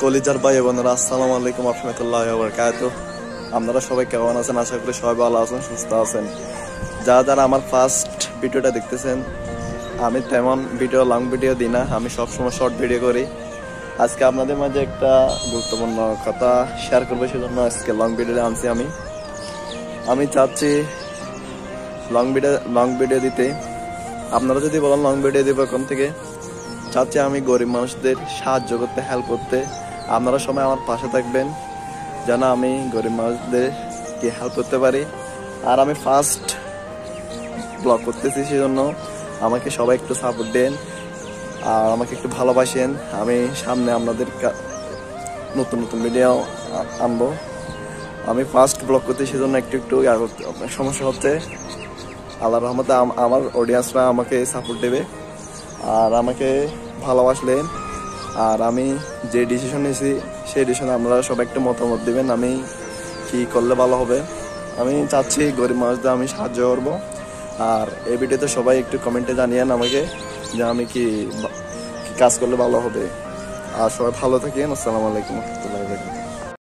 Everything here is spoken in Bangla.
কলিজার ভাই বোনেরা, আসসালামু আলাইকুম ওয়া রাহমাতুল্লাহি ওয়া বারাকাতুহু। আপনারা সবাই কেমন আছেন? আশা করি সবাই ভালো আছেন, সুস্থ আছেন। যারা আমার ফার্স্ট ভিডিওটা দেখতেছেন, আমি তেমন ভিডিও লং ভিডিও দিই না, আমি সবসময় শর্ট ভিডিও করি। আজকে আপনাদের মাঝে একটা গুরুত্বপূর্ণ কথা শেয়ার করবো, সেজন্য আজকে লং ভিডিও আনছি। আমি চাচ্ছি লং ভিডিও দিতে। আপনারা যদি বলেন লং ভিডিও দিব কোন থেকে, চাচ্ছি আমি গরিব মানুষদের সাহায্য করতে, হেল্প করতে। আপনারা সবাই আমার পাশে থাকবেন যেন আমি গরিব মানুষদেরকে হেল্প করতে পারি। আর আমি ফার্স্ট ব্লগ করতেছি, সেজন্য আমাকে সবাই একটু সাপোর্ট দেন আর আমাকে একটু ভালোবাসেন। আমি সামনে আপনাদের নতুন নতুন ভিডিও আনবো। আমি ফার্স্ট ব্লগ করতে, সেজন্য একটু সমস্যা হচ্ছে। আল্লাহর রহমতে আমার অডিয়েন্সরা আমাকে সাপোর্ট দেবে আর আমাকে ভালোবাসলেন। আর আমি যে ডিসিশন নিয়েছি সেই ডিসিশনে আপনারা সবাই একটু মতামত দিবেন, আমি কি করলে ভালো হবে। আমি চাচ্ছি গরিব মানুষদের আমি সাহায্য করবো। আর এই ভিডিওতে সবাই একটু কমেন্টে জানিয়েন আমাকে যে আমি কি কাজ করলে ভালো হবে। আর সবাই ভালো থাকেন। আসসালামু আলাইকুম ওয়া রাহমাতুল্লাহি ওয়া বারাকাতুহু।